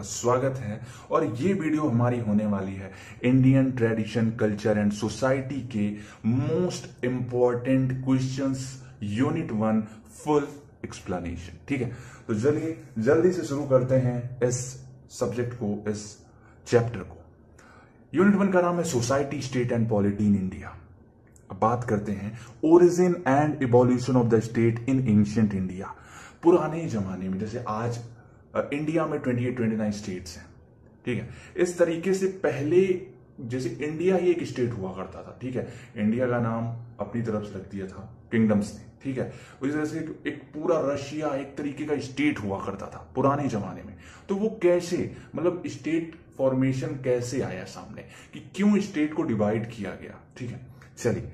स्वागत है। और ये वीडियो हमारी होने वाली है Indian tradition, culture and society के most important questions unit 1 full explanation. ठीक है, तो चलिए जल्दी से शुरू करते हैं इस सब्जेक्ट को, इस चैप्टर को। यूनिट 1 का नाम है society, state and polity in India. अब बात करते हैं origin and evolution of the state in ancient India. पुराने जमाने में, जैसे आज इंडिया में 28-29 स्टेट्स हैं, ठीक है, इस तरीके से पहले जैसे इंडिया ही एक स्टेट हुआ करता था। ठीक है, इंडिया का नाम अपनी तरफ से रख दिया था किंगडम्स ने। ठीक है, उस तरह से एक पूरा रशिया एक तरीके का स्टेट हुआ करता था पुराने जमाने में। तो वो कैसे, मतलब स्टेट फॉर्मेशन कैसे आया सामने, कि क्यों स्टेट को डिवाइड किया गया। ठीक है, चलिए,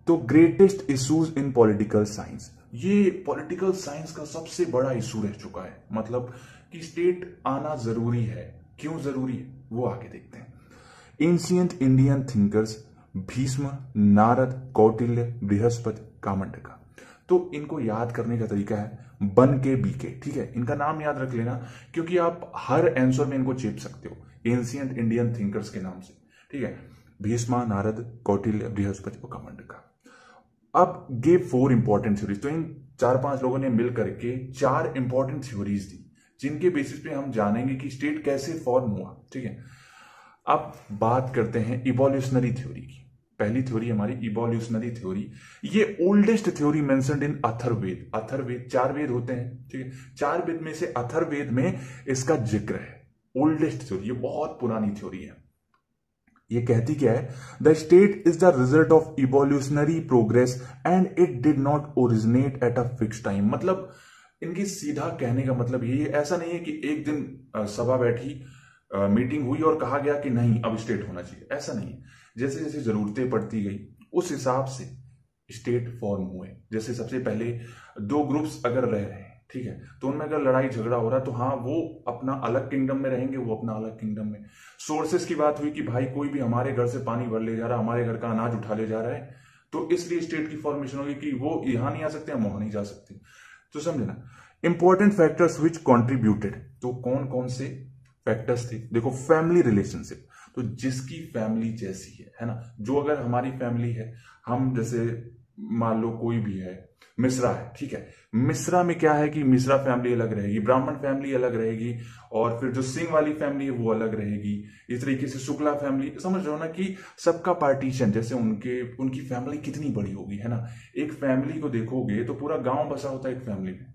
तो greatest issues in political science, ये पॉलिटिकल साइंस का सबसे बड़ा इशू रह चुका है। मतलब कि स्टेट आना जरूरी है, क्यों जरूरी है वो आगे देखते हैं। Ancient Indian thinkers Bhishma, Narada, Kautilya, Brihaspati, Kamandaka. तो इनको याद करने का तरीका है बन के बीके। ठीक है, इनका नाम याद रख लेना, क्योंकि आप हर आंसर में इनको चेप सकते हो एंशिएंट इंडियन थिंकर्स के नाम से। ठीक है, भीष्म, नारद, कौटिल्य, बृहस्पति और कामंडका। अब गे 4 इंपॉर्टेंट थ्योरीज। तो इन 4-5 लोगों ने मिल करके 4 इंपॉर्टेंट थ्योरीज दी, जिनके बेसिस पे हम जानेंगे कि स्टेट कैसे फॉर्म हुआ। ठीक है, अब बात करते हैं इवोल्यूशनरी थ्योरी की। पहली थ्योरी हमारी इवोल्यूशनरी थ्योरी। ये oldest theory mentioned in Atharvaveda. Atharvaveda 4 वेद होते हैं। ठीक है, 4 वेद में से अथर्ववेद में इसका जिक्र है। ओल्डेस्ट थ्योरी, ये बहुत पुरानी थ्योरी है। ये कहती क्या है, the state is the result of evolutionary progress and it did not originate at a fix time. मतलब इनकी सीधा कहने का मतलब ये, ऐसा नहीं है कि एक दिन सभा बैठी, मीटिंग हुई और कहा गया कि नहीं अब स्टेट होना चाहिए, ऐसा नहीं है। जैसे जैसे जरूरतें पड़ती गई उस हिसाब से स्टेट फॉर्म हुए। जैसे सबसे पहले 2 ग्रुप्स अगर रह रहे हैं, ठीक है, तो उनमें अगर लड़ाई झगड़ा हो रहा है तो हाँ, वो अपना अलग किंगडम में रहेंगे, वो अपना अलग किंगडम में। सोर्सेस की बात हुई कि भाई कोई भी हमारे घर से पानी भर ले जा रहा है, हमारे घर का अनाज उठा ले जा रहा है, तो इसलिए स्टेट की फॉर्मेशन होगी कि वो यहां नहीं आ सकते, हम वहां नहीं जा सकते। तो समझना इंपॉर्टेंट फैक्टर्स विच कॉन्ट्रीब्यूटेड। तो कौन कौन से फैक्टर्स थे, देखो, फैमिली रिलेशनशिप। तो जिसकी फैमिली जैसी है ना, जो अगर हमारी फैमिली है, हम जैसे मान लो कोई भी है, मिश्रा है, ठीक है, मिश्रा में क्या है कि मिश्रा फैमिली अलग रहेगी, ब्राह्मण फैमिली अलग रहेगी, और फिर जो सिंह वाली फैमिली है वो अलग रहेगी। इस तरीके से शुक्ला फैमिली, समझ रहे हो ना, कि सबका पार्टीशन, जैसे उनकी फैमिली कितनी बड़ी होगी, है ना। एक फैमिली को देखोगे तो पूरा गांव बसा होता है एक फैमिली में,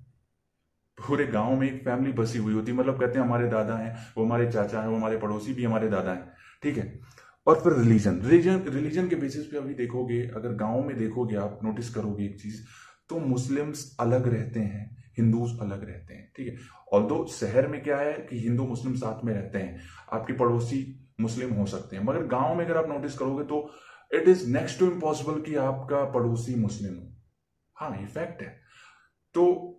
पूरे गांव में एक फैमिली बसी हुई होती है। मतलब कहते हैं हमारे दादा हैं, वो हमारे चाचा हैं, वो हमारे पड़ोसी भी हमारे दादा हैं। ठीक है, और फिर रिलीजन के बेसिस पे अभी देखोगे, अगर गांव में देखोगे आप, नोटिस करोगे एक चीज, तो मुस्लिम्स अलग रहते हैं, हिंदूज अलग रहते हैं। ठीक है, ऑल्दो शहर में क्या है कि हिंदू मुस्लिम साथ में रहते हैं, आपके पड़ोसी मुस्लिम हो सकते हैं, मगर गांव में अगर आप नोटिस करोगे तो it is next to impossible कि आपका पड़ोसी मुस्लिम हो। हाँ, ये फैक्ट है। तो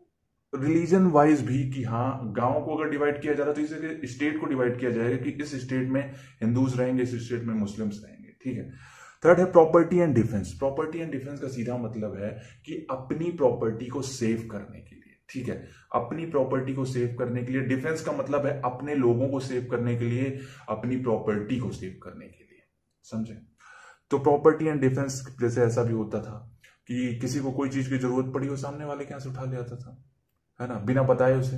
रिलीजन वाइज भी, कि हाँ, गांव को अगर डिवाइड किया जा रहा है तो इसे स्टेट को डिवाइड किया जाएगा कि इस स्टेट में हिंदूज रहेंगे, इस स्टेट में मुस्लिम्स रहेंगे। ठीक है, थर्ड है property and defence. Property and defence का सीधा मतलब है कि अपनी प्रॉपर्टी को सेव करने के लिए। ठीक है, अपनी प्रॉपर्टी को सेव करने के लिए। डिफेंस का मतलब है अपने लोगों को सेव करने के लिए, अपनी प्रॉपर्टी को सेव करने के लिए, समझे। तो प्रॉपर्टी एंड डिफेंस, जैसे ऐसा भी होता था कि किसी को कोई चीज की जरूरत पड़ी हो, सामने वाले के यहां से उठा ले आता था, है ना, बिना बताए उसे।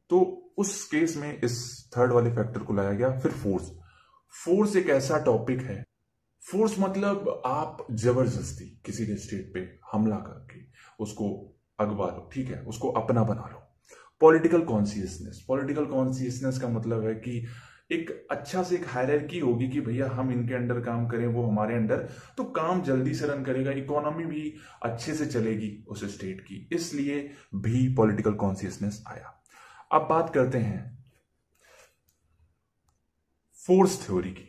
तो उस केस में इस थर्ड वाले फैक्टर को लाया गया। फिर फोर्स एक ऐसा टॉपिक है, फोर्स मतलब आप जबरदस्ती किसी के स्टेट पे हमला करके उसको अगवा लो, ठीक है, उसको अपना बना लो। पॉलिटिकल कॉन्शियसनेस का मतलब है कि एक अच्छा से एक हायरार्की होगी कि भैया हम इनके अंडर काम करें, वो हमारे अंडर, तो काम जल्दी से रन करेगा, इकोनॉमी भी अच्छे से चलेगी उस स्टेट की, इसलिए भी पॉलिटिकल कॉन्शियसनेस आया। अब बात करते हैं फोर्स थ्योरी की।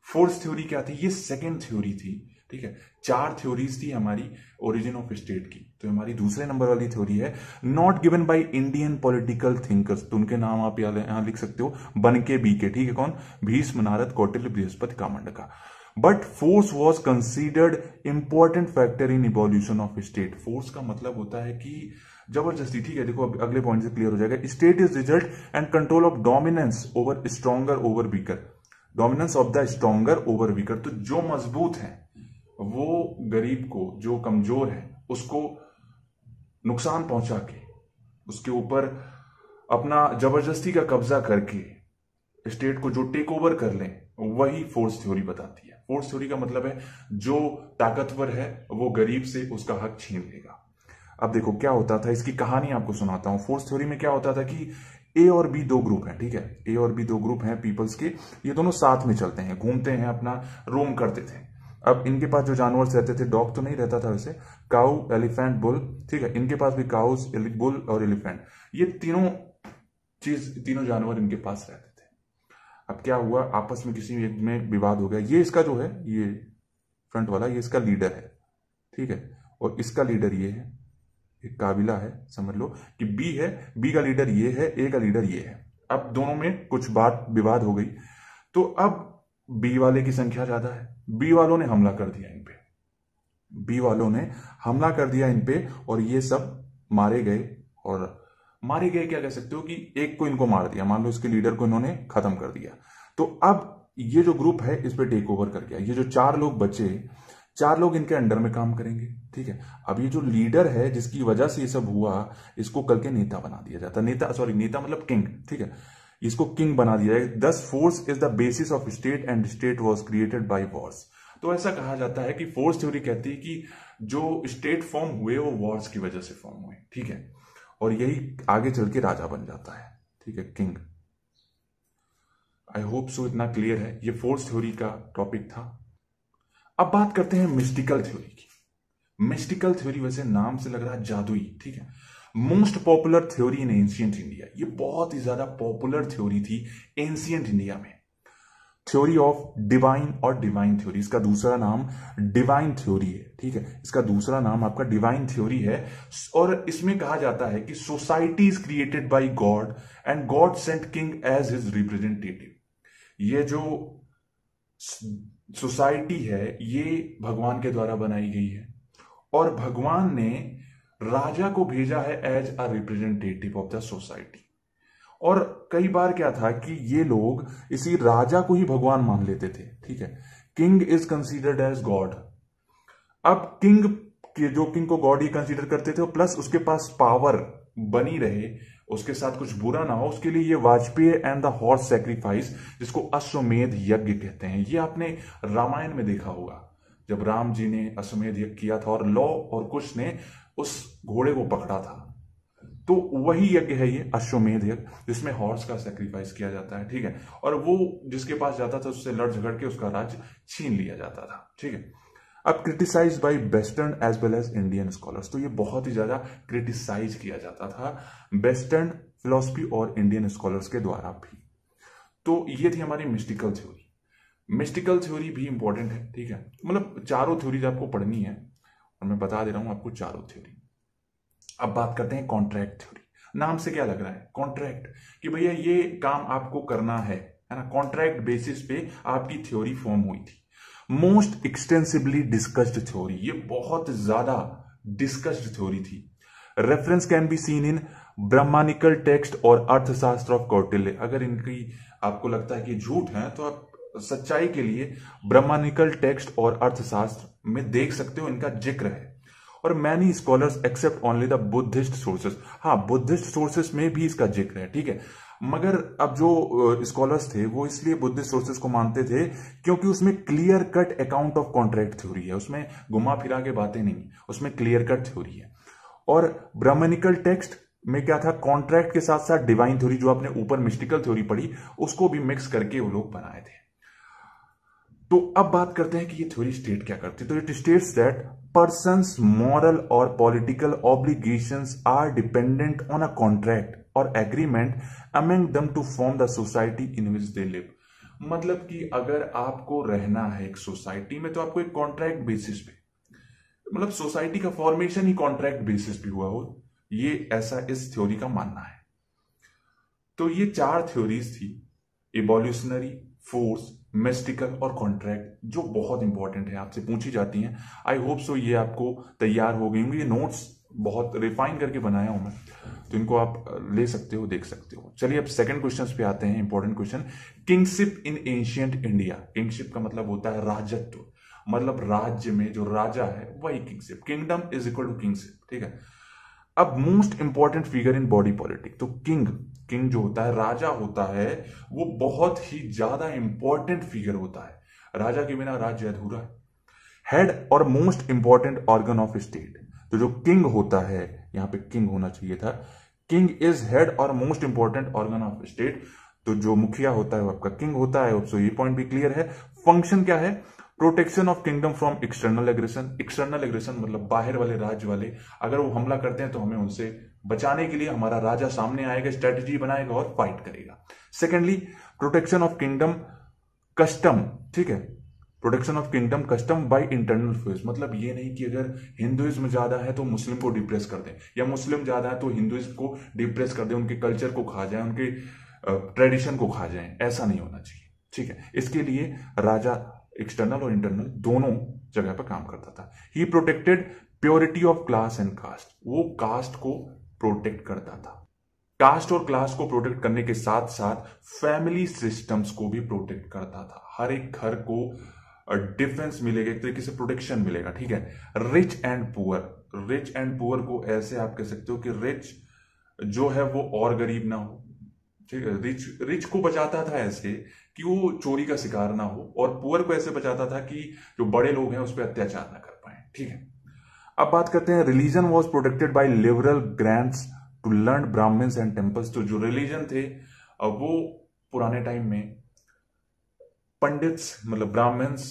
फोर्स थ्योरी क्या थी, ये सेकेंड थ्योरी थी। ठीक है, 4 थ्योरीज थी हमारी ओरिजिन ऑफ स्टेट की। तो हमारी दूसरे नंबर वाली थ्योरी है not given by Indian political thinkers. तो उनके नाम आप यहां लिख सकते हो, बन के बी के। ठीक है, कौन, Bhishma, Narada, Kautilya, Brihaspati, Kamandaka. But force was considered important factor in evolution of state. Force का मतलब होता है कि जबरदस्ती, ठीक है। देखो अगले पॉइंट से क्लियर हो जाएगा। State is result and control of dominance over stronger over weaker, dominance of the stronger over weaker. तो जो मजबूत है वो गरीब को, जो कमजोर है उसको नुकसान पहुंचा के उसके ऊपर अपना जबरदस्ती का कब्जा करके स्टेट को जो टेक ओवर कर लें, वही फोर्स थ्योरी बताती है। फोर्स थ्योरी का मतलब है जो ताकतवर है वो गरीब से उसका हक छीन लेगा। अब देखो क्या होता था, इसकी कहानी आपको सुनाता हूं। फोर्स थ्योरी में क्या होता था कि ए और बी दो ग्रुप हैं, ठीक है। ए और बी दो ग्रुप हैं पीपल्स के, ये दोनों साथ में चलते हैं, घूमते हैं, अपना रोम करते थे। अब इनके पास जो जानवर रहते थे, डॉग तो नहीं रहता था वैसे, काऊ, एलिफेंट, बुल, ठीक है। इनके पास भी काउस, बुल और एलिफेंट, ये तीनों जानवर इनके पास रहते थे। अब क्या हुआ, आपस में किसी एक में विवाद हो गया। ये इसका जो है, ये फ्रंट वाला, ये इसका लीडर है, ठीक है। और इसका लीडर ये है, एक काबिला है, समझ लो कि बी है, बी का लीडर ये है, ए का लीडर ये है। अब दोनों में कुछ बात विवाद हो गई, तो अब बी वाले की संख्या ज्यादा है, बी वालों ने हमला कर दिया इन पे, बी वालों ने हमला कर दिया इन पे, और ये सब मारे गए। और मारे गए क्या कह सकते हो कि एक को इनको मार दिया, मान लो इसके लीडर को इन्होंने खत्म कर दिया। तो अब ये जो ग्रुप है इस पे टेक ओवर कर गया। ये जो 4 लोग बचे, 4 लोग इनके अंडर में काम करेंगे, ठीक है। अब ये जो लीडर है जिसकी वजह से ये सब हुआ, इसको कल के नेता बना दिया जाता। नेता मतलब किंग, ठीक है। इसको किंग बना दिया है। दस force is the basis of state and state was created by Wars. तो ऐसा कहा जाता है कि फोर्स थ्योरी कहती है कि जो स्टेट फॉर्म हुए वो वॉर्स की वजह से फॉर्म हुए, ठीक है। और यही आगे चल के राजा बन जाता है, ठीक है, किंग। आई होप सो इतना क्लियर है। ये फोर्स थ्योरी का टॉपिक था। अब बात करते हैं मिस्टिकल थ्योरी की। मिस्टिकल थ्योरी वैसे नाम से लग रहा है जादुई, ठीक है। Most popular theory in ancient India, ये बहुत ही ज्यादा पॉपुलर थ्योरी थी एंशियंट इंडिया में। थ्योरी ऑफ डिवाइन और डिवाइन थ्योरी, इसका दूसरा नाम डिवाइन थ्योरी है, ठीक है। इसका दूसरा नाम आपका डिवाइन थ्योरी है। और इसमें कहा जाता है कि society is created by God and God sent king as his representative. ये जो सोसाइटी है ये भगवान के द्वारा बनाई गई है, और भगवान ने राजा को भेजा है as a representative of the society. और कई बार क्या था कि ये लोग इसी राजा को ही भगवान मान लेते थे, ठीक है। King is considered as God. अब किंग को गॉड ही कंसीडर करते थे, प्लस उसके पास पावर बनी रहे, उसके साथ कुछ बुरा ना हो, उसके लिए ये Vajpayee and the horse sacrifice, जिसको अश्वमेध यज्ञ कहते हैं, ये आपने रामायण में देखा होगा, जब राम जी ने अश्वमेध यज्ञ किया था और लौ और कुश ने उस घोड़े को पकड़ा था, तो वही यज्ञ है ये अश्वमेध यज्ञ, जिसमें हॉर्स का सैक्रिफाइस किया जाता है, ठीक है। और वो जिसके पास जाता था उससे लड़ झगड़ के उसका राज्य छीन लिया जाता था, ठीक है। अब criticise by western as well as Indian scholars, तो ये बहुत ही ज्यादा क्रिटिसाइज किया जाता था वेस्टर्न फिलॉसफी और इंडियन स्कॉलर्स के द्वारा भी। तो ये थी हमारी मिस्टिकल थ्योरी। मिस्टिकल थ्योरी भी इंपॉर्टेंट है, ठीक है। मतलब चारों थ्योरीज आपको पढ़नी है, और मैं बता दे रहा हूं आपको चारों थ्योरी। अब बात करते हैं कॉन्ट्रैक्ट थ्योरी। नाम से क्या लग रहा है, कॉन्ट्रैक्ट, कि भैया ये काम आपको करना है ना। कॉन्ट्रैक्ट बेसिस पे आपकी थ्योरी फॉर्म हुई थी। मोस्ट एक्सटेंसिवली डिस्कस्ड थ्योरी, ये बहुत ज्यादा डिस्कस्ड थ्योरी थी। Reference can be seen in Brahmanical text और अर्थशास्त्र ऑफ कौटिल्य। अगर इनकी आपको लगता है कि झूठ है तो आप सच्चाई के लिए ब्रह्मानिकल टेक्स्ट और अर्थशास्त्र में देख सकते हो, इनका जिक्र है। और many scholars accept only the Buddhist sources, हाँ बुद्धिस्ट सोर्सेस में भी इसका जिक्र है, ठीक है। मगर अब जो स्कॉलर्स थे वो इसलिए बुद्धिस्ट सोर्सेस को मानते थे क्योंकि उसमें clear cut account of contract theory है, उसमें घुमा फिरा के बातें नहीं, उसमें क्लियर कट थ्योरी है। और ब्राह्मणिकल टेक्स्ट में क्या था, कॉन्ट्रैक्ट के साथ साथ डिवाइन थ्योरी, जो आपने ऊपर मिस्टिकल थ्योरी पढ़ी, उसको भी मिक्स करके वो लोग बनाए थे। तो अब बात करते हैं कि ये थ्योरी स्टेट क्या करती है। तो it states that persons moral और political obligations are dependent on a contract और agreement among them to form the society in which they live. मतलब कि अगर आपको रहना है एक सोसाइटी में तो आपको एक कॉन्ट्रैक्ट बेसिस पे, मतलब सोसाइटी का फॉर्मेशन ही कॉन्ट्रैक्ट बेसिस पे हुआ हो, ये ऐसा इस थ्योरी का मानना है। तो ये चार थ्योरीज थी, इवोल्यूशनरी, फोर्स, मिस्टिकल और कॉन्ट्रैक्ट, जो बहुत इंपॉर्टेंट है, आपसे पूछी जाती हैं। आई होप सो ये आपको तैयार हो गई होंगी। ये नोट्स बहुत रिफाइन करके बनाया हूं मैं, तो इनको आप ले सकते हो, देख सकते हो। चलिए अब सेकंड क्वेश्चन पे आते हैं, important question. Kingship in ancient India. Kingship का मतलब होता है राजत्व, मतलब राज्य में जो राजा है वही kingship. Kingdom is equal to kingship, ठीक है। अब most important figure in body politic, तो किंग जो होता है, राजा होता है, वो बहुत ही ज्यादा इंपॉर्टेंट फिगर होता है। राजा के बिना राज्य अधूरा है। हेड और most important organ of state, तो जो किंग होता है, यहां पे किंग होना चाहिए था, किंग इज हेड और most important organ of state. तो जो मुखिया होता है वो आपका किंग होता है। सो ये पॉइंट भी क्लियर है। फंक्शन क्या है? Protection of kingdom from external aggression. External aggression मतलब बाहर वाले राज्य वाले अगर वो हमला करते हैं तो हमें उनसे बचाने के लिए हमारा राजा सामने आएगा, स्ट्रेटेजी बनाएगा और फाइट करेगा। Secondly, protection of kingdom custom, ठीक है, protection of kingdom custom by internal force, मतलब ये नहीं कि अगर हिंदुइज्म ज्यादा है तो मुस्लिम को डिप्रेस कर दें, या मुस्लिम ज्यादा है तो हिंदुइज्म को डिप्रेस कर दें, उनके कल्चर को खा जाए, उनके ट्रेडिशन को खा जाए, ऐसा नहीं होना चाहिए, ठीक है। इसके लिए राजा एक्सटर्नल और इंटरनल दोनों जगह पर काम करता था। He protected purity of class and caste, वो कास्ट को प्रोटेक्ट करता था। कास्ट और क्लास को प्रोटेक्ट करने के साथ साथ फैमिली सिस्टम्स को भी प्रोटेक्ट करता था। हर एक घर को डिफेंस मिलेगा, एक तरीके से प्रोटेक्शन मिलेगा, ठीक है। Rich and poor, rich and poor को ऐसे आप कह सकते हो कि रिच जो है वो और गरीब ना हो, ठीक है। रिच को बचाता था ऐसे कि वो चोरी का शिकार ना हो, और पुअर को ऐसे बचाता था कि जो बड़े लोग हैं उस पर अत्याचार ना कर पाए, ठीक है। अब बात करते हैं, religion was protected by liberal grants to learn Brahmans and temples. तो जो रिलीजन थे वो पुराने टाइम में पंडित्स मतलब ब्राह्मण्स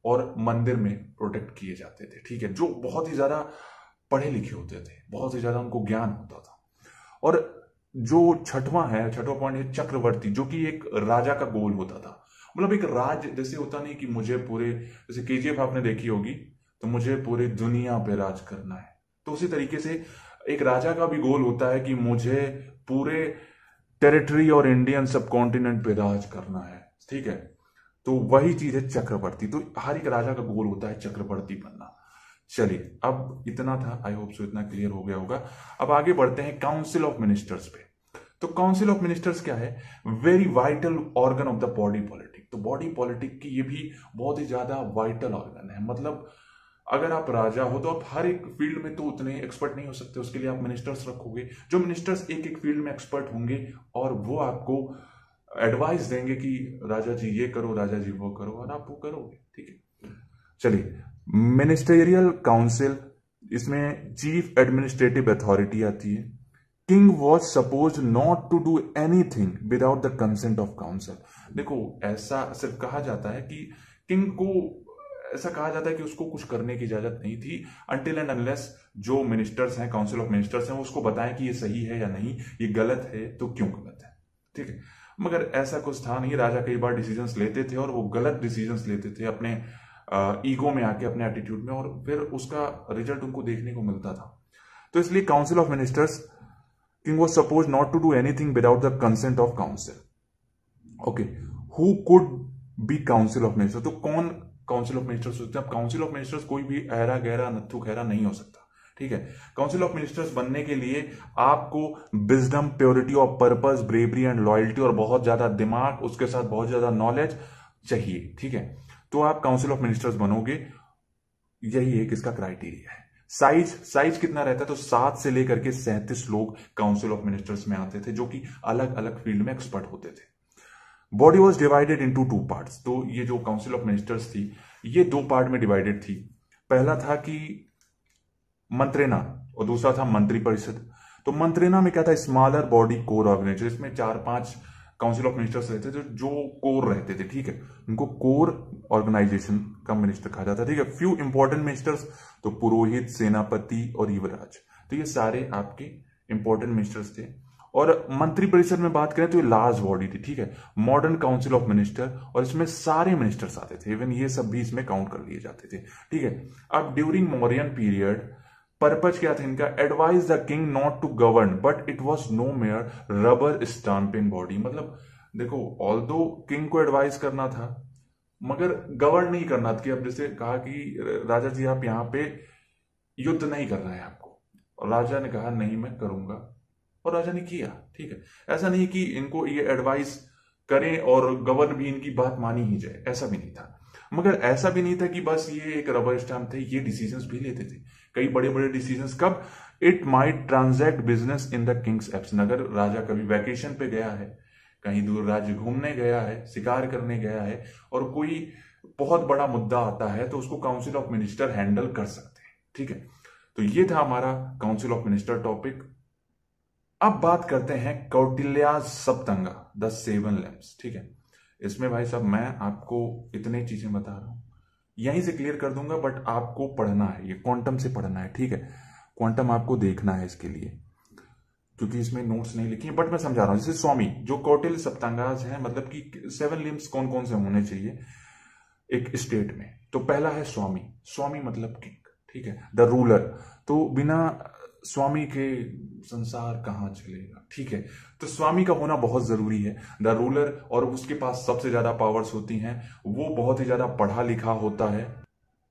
और मंदिर में प्रोटेक्ट किए जाते थे, ठीक है, जो बहुत ही ज्यादा पढ़े लिखे होते थे, बहुत ही ज्यादा उनको ज्ञान होता था। और जो छठवां पॉइंट है चक्रवर्ती, जो कि एक राजा का गोल होता था। मतलब एक राज जैसे होता नहीं कि मुझे पूरे, जैसे केजीएफ आपने देखी होगी, तो मुझे पूरी दुनिया पे राज करना है, तो उसी तरीके से एक राजा का भी गोल होता है कि मुझे पूरे टेरिटरी और इंडियन सब कॉन्टिनेंट पे राज करना है, ठीक है। तो वही चीज है चक्रवर्ती। तो हर एक राजा का गोल होता है चक्रवर्ती बनना। चलिए अब इतना था, आई होप सो इतना क्लियर हो गया होगा। अब आगे बढ़ते हैं काउंसिल ऑफ मिनिस्टर्स पे। तो काउंसिल ऑफ मिनिस्टर्स क्या है? Very vital organ of the body politic. तो बॉडी पॉलिटिक की ये भी बहुत ही ज्यादा वाइटल ऑर्गन है। मतलब अगर आप राजा हो तो आप हर एक फील्ड में तो उतने एक्सपर्ट नहीं हो सकते, उसके लिए आप मिनिस्टर्स रखोगे, जो मिनिस्टर्स एक एक फील्ड में एक्सपर्ट होंगे और वो आपको एडवाइस देंगे कि राजा जी ये करो, राजा जी वो करो, और आप वो करोगे, ठीक है। चलिए, मिनिस्टेरियल काउंसिल, इसमें चीफ एडमिनिस्ट्रेटिव अथॉरिटी आती है। King was suppose not to do anything without the consent of council. देखो, ऐसा सिर्फ कहा जाता है कि किंग को, ऐसा कहा जाता है कि उसको कुछ करने की इजाजत नहीं थी अनटिल एंड अनलेस जो मिनिस्टर्स हैं, काउंसिल ऑफ मिनिस्टर्स हैं, वो उसको बताएं कि ये सही है या नहीं, ये गलत है तो क्यों गलत है, ठीक है। मगर ऐसा कुछ था नहीं। राजा कई बार डिसीजंस लेते थे और वो गलत डिसीजंस लेते थे अपने ईगो में आके, अपने एटीट्यूड में, और फिर उसका रिजल्ट उनको देखने को मिलता था। तो इसलिए council of ministers, king was suppose not to do anything without the consent of council. Okay, who could be council of ministers? तो कौन काउंसिल ऑफ मिनिस्टर्स होते हैं? अब काउंसिल ऑफ मिनिस्टर्स कोई भी अहरा गहरा नत्थु खैरा नहीं हो सकता, ठीक है। काउंसिल ऑफ मिनिस्टर्स बनने के लिए आपको wisdom, purity of purpose, bravery and loyalty, और बहुत ज्यादा दिमाग, उसके साथ बहुत ज्यादा नॉलेज चाहिए, ठीक है। तो आप काउंसिल ऑफ मिनिस्टर्स बनोगे, यही एक इसका क्राइटेरिया है। साइज कितना रहता है? तो 7 से लेकर के 37 लोग काउंसिल ऑफ मिनिस्टर्स में आते थे, जो कि अलग अलग फील्ड में एक्सपर्ट होते थे। Body was divided into 2 parts. तो ये जो काउंसिल ऑफ मिनिस्टर्स थी, ये 2 पार्ट में डिवाइडेड थी। पहला था कि मंत्रिणा और दूसरा था मंत्री परिषद। तो मंत्रिणा में क्या था? Smaller body core organisation. इसमें 4-5 काउंसिल ऑफ मिनिस्टर्स रहते थे जो कोर रहते थे, ठीक है। उनको कोर ऑर्गेनाइजेशन का मिनिस्टर कहा जाता है, ठीक है। फ्यू इंपॉर्टेंट मिनिस्टर्स, तो पुरोहित, सेनापति और युवराज, तो ये सारे आपके इंपॉर्टेंट मिनिस्टर्स थे। और मंत्री परिषद में बात करें तो ये लार्ज बॉडी थी, ठीक है। मॉडर्न काउंसिल ऑफ मिनिस्टर, और इसमें सारे मिनिस्टर्स आते थे, इवन ये सब भी इसमें काउंट कर लिए जाते थे, ठीक है। अब ड्यूरिंग मौर्यन पीरियड पर्पज क्या था इनका? Advise the king not to govern but it was no mere rubber stamping body. मतलब देखो, ऑल्दो किंग को एडवाइस करना था, मगर गवर्न नहीं करना था कि अब जैसे कहा कि राजा जी आप यहाँ पे युद्ध नहीं करना है आपको, और राजा ने कहा नहीं मैं करूंगा, और राजा ने किया। ठीक है, ऐसा नहीं कि इनको ये एडवाइस करें और गवर्न भी इनकी बात मानी ही जाए, ऐसा भी नहीं था। मगर ऐसा भी नहीं था कि बस ये एक रबर स्टैम्प थे, ये डिसीजंस भी लेते थे, कई बड़े बड़े डिसीजंस। कब? It might transact business in the Kings absence. अगर राजा कभी वैकेशन पे गया है, कहीं दूर राज्य घूमने गया है, शिकार करने गया है, और कोई बहुत बड़ा मुद्दा आता है, तो उसको काउंसिल ऑफ मिनिस्टर हैंडल कर सकते हैं। ठीक है, तो ये था हमारा काउंसिल ऑफ मिनिस्टर टॉपिक। अब बात करते हैं कौटिल्या सप्तंगा, द सेवन लैम्प्स। ठीक है, इसमें भाई साहब मैं आपको इतने चीजें बता रहा हूं, यहीं से क्लियर कर दूंगा, बट आपको पढ़ना है, ये क्वांटम से पढ़ना है। ठीक है, क्वांटम आपको देखना है इसके लिए, क्योंकि इसमें नोट्स नहीं लिखी, बट मैं समझा रहा हूं। जैसे स्वामी, जो कौटिल्य सप्तांगाज है, मतलब कि 7 लिम्स कौन कौन से होने चाहिए एक स्टेट में। तो पहला है स्वामी, स्वामी मतलब किंग। ठीक है, द रूलर। तो बिना स्वामी के संसार कहां चलेगा। ठीक है, तो स्वामी का होना बहुत जरूरी है, द रूलर, और उसके पास सबसे ज्यादा पावर्स होती हैं, वो बहुत ही ज्यादा पढ़ा लिखा होता है।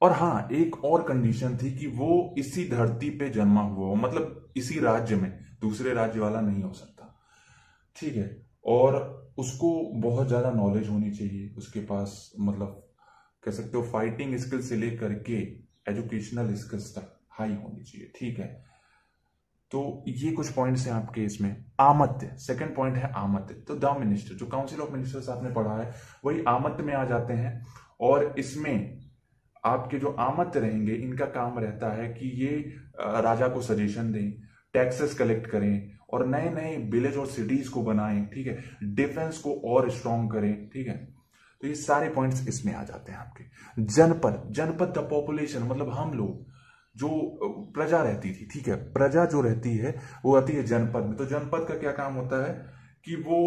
और हाँ, एक और कंडीशन थी कि वो इसी धरती पे जन्मा हुआ हो, मतलब इसी राज्य में, दूसरे राज्य वाला नहीं हो सकता। ठीक है, और उसको बहुत ज्यादा नॉलेज होनी चाहिए उसके पास, मतलब कह सकते हो फाइटिंग स्किल से लेकर के एजुकेशनल स्किल्स तक हाई होनी चाहिए। ठीक है, तो ये कुछ पॉइंट्स हैं आपके इसमें। आमत्य, सेकंड पॉइंट है आमत्य। तो द मिनिस्टर, जो काउंसिल ऑफ मिनिस्टर्स आपने पढ़ा है, वही आमत्य में आ जाते हैं। और इसमें आपके जो आमत्य रहेंगे, इनका काम रहता है कि ये राजा को सजेशन दें, टैक्सेस कलेक्ट करें, और नए नए विलेज और सिटीज को बनाएं। ठीक है, डिफेंस को और स्ट्रॉन्ग करें। ठीक है, तो ये सारे पॉइंट्स इसमें आ जाते हैं आपके। जनपद, जनपद द पॉपुलेशन, मतलब हम लोग, जो प्रजा रहती थी। ठीक है, प्रजा जो रहती है वो आती है जनपद में। तो जनपद का क्या काम होता है कि वो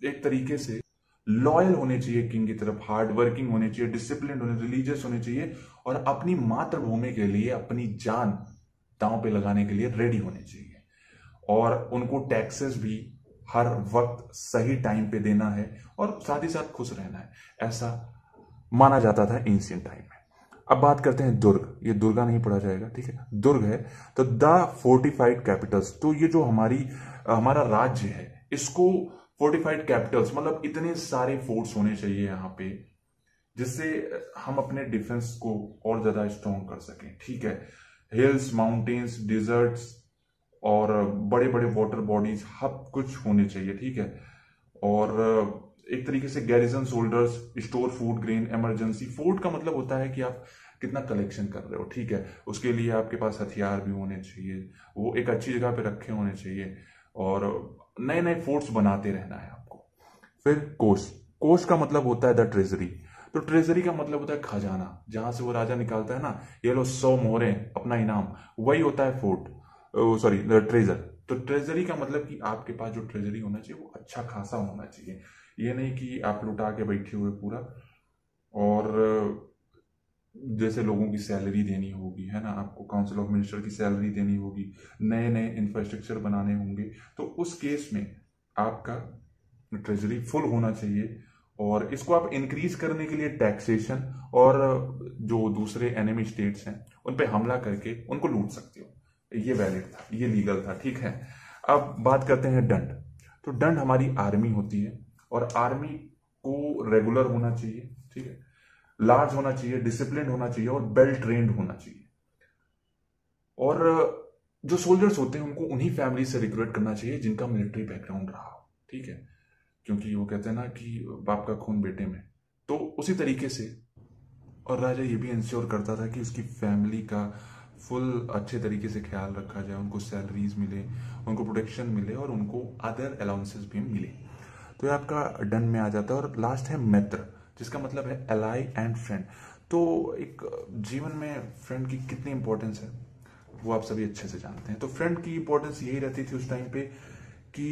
एक तरीके से लॉयल होने चाहिए किंग की तरफ, हार्ड वर्किंग होने चाहिए, डिसिप्लिन होने, रिलीजियस होने चाहिए, और अपनी मातृभूमि के लिए अपनी जान दांव पे लगाने के लिए रेडी होने चाहिए। और उनको टैक्सेस भी हर वक्त सही टाइम पे देना है, और साथ ही साथ खुश रहना है, ऐसा माना जाता था एंशिएंट टाइम में। अब बात करते हैं दुर्ग। ये दुर्गा नहीं पढ़ा जाएगा, ठीक है, दुर्ग है। तो द फोर्टिफाइड कैपिटल्स, तो ये जो हमारा राज्य है, इसको फोर्टिफाइड कैपिटल्स, मतलब इतने सारे फोर्ट्स होने चाहिए यहाँ पे, जिससे हम अपने डिफेंस को और ज्यादा स्ट्रॉन्ग कर सकें। ठीक है, हिल्स, माउंटेन्स, डिजर्ट्स, और बड़े बड़े वाटर बॉडीज, सब कुछ होने चाहिए। ठीक है, और एक तरीके से garrison shoulders, store food grain, emergency. Fort का मतलब होता है कि आप कितना कलेक्शन कर रहे हो। ठीक है, उसके लिए आपके पास हथियार भी होने चाहिए, वो एक अच्छी जगह पे रखे होने चाहिए, और नए नए फोर्ट्स बनाते रहना है आपको। फिर कोष, कोष का मतलब होता है द ट्रेजरी। तो ट्रेजरी का मतलब होता है खजाना, जहां से वो राजा निकालता है ना, ये लो 100 मोहरें अपना इनाम, वही होता है फोर्ट, सॉरी ट्रेजर। तो ट्रेजरी का मतलब कि आपके पास जो ट्रेजरी होना चाहिए वो अच्छा खासा होना चाहिए। ये नहीं कि आप लुटा के बैठे हुए पूरा, और जैसे लोगों की सैलरी देनी होगी, है ना, आपको काउंसिल ऑफ मिनिस्टर की सैलरी देनी होगी, नए नए इंफ्रास्ट्रक्चर बनाने होंगे, तो उस केस में आपका ट्रेजरी फुल होना चाहिए। और इसको आप इंक्रीज करने के लिए टैक्सेशन और जो दूसरे एनिमी स्टेट्स हैं उन पे हमला करके उनको लूट सकते हो। ये वैलिड था, ये लीगल था। ठीक है, अब बात करते हैं दंड। तो दंड हमारी आर्मी होती है, और आर्मी को रेगुलर होना चाहिए। ठीक है, लार्ज होना चाहिए, डिसिप्लिन होना चाहिए, और वेल ट्रेन्ड होना चाहिए। और जो सोल्जर्स होते हैं उनको उन्हीं फैमिली से रिक्रूट करना चाहिए जिनका मिलिट्री बैकग्राउंड रहा हो। ठीक है, क्योंकि वो कहते हैं ना कि बाप का खून बेटे में, तो उसी तरीके से। और राजा ये भी इंश्योर करता था कि उसकी फैमिली का फुल अच्छे तरीके से ख्याल रखा जाए, उनको सैलरीज मिले, उनको प्रोटेक्शन मिले, और उनको अदर अलाउंसेस भी मिले। तो ये आपका डन में आ जाता है। और लास्ट है मित्र, जिसका मतलब है एलाई एंड फ्रेंड। तो एक जीवन में फ्रेंड की कितनी इंपॉर्टेंस है वो आप सभी अच्छे से जानते हैं। तो फ्रेंड की इंपॉर्टेंस यही रहती थी उस टाइम पे कि